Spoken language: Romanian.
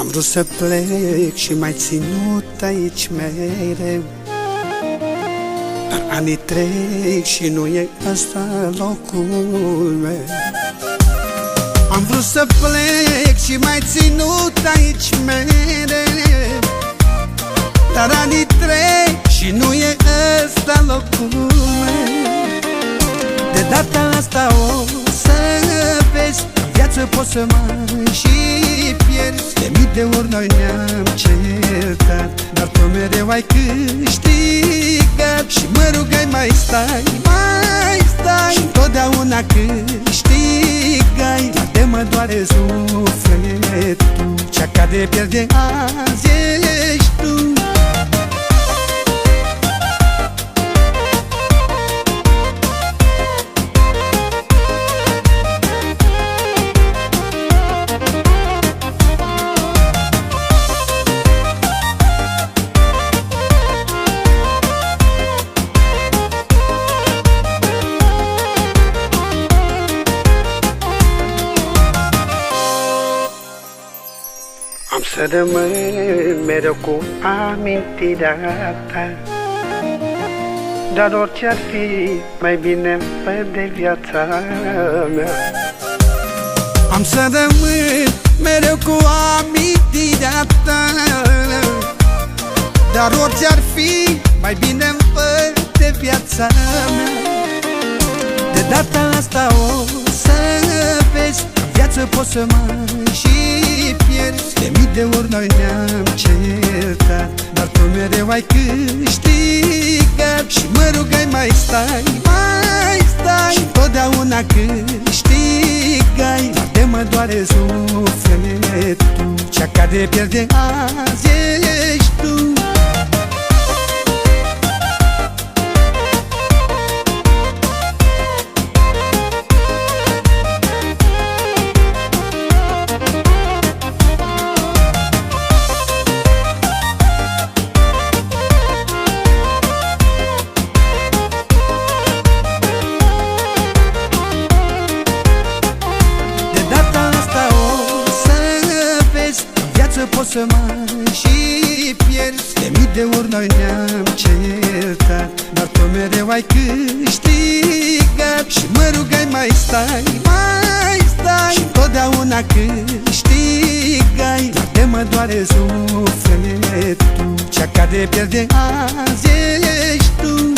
Am vrut să plec și m-ai ținut aici mereu, dar anii trec și nu e ăsta locul meu. Am vrut să plec și m-ai ținut aici mereu, dar anii trec și nu e ăsta locul meu. De data asta o să vezi, în viață poți să mai și pierzi. De mii de ori noi ne-am certat, dar tu mereu ai câștigat. Și mă rugai mai stai, mai stai, și întotdeauna câștigai. Dar de mă doare sufletul, cea care pierde azi ești tu. Am să rămân mereu cu amintirea ta, dar orice ar fi, mai bine fă de viața mea. Am să rămân mereu cu amintirea ta, dar orice ar fi, mai bine fă de viața mea. De data asta o să vezi, în viață poți să mai și pierzi. De mii de ori noi ne-am certat, dar tu mereu ai câștigat. Și mă rugai mai stai, mai stai, și întotdeauna câștigai. Dar de mă doare sufletul, cea care pierde azi ești tu. Poți să mai și pierzi. De mii de ori noi ne-am certat, dar tu mereu ai câștigat. Și mă rugai mai stai, mai stai, și întotdeauna câștigai. Dar de mă doare sufletul, cea care pierde azi ești tu.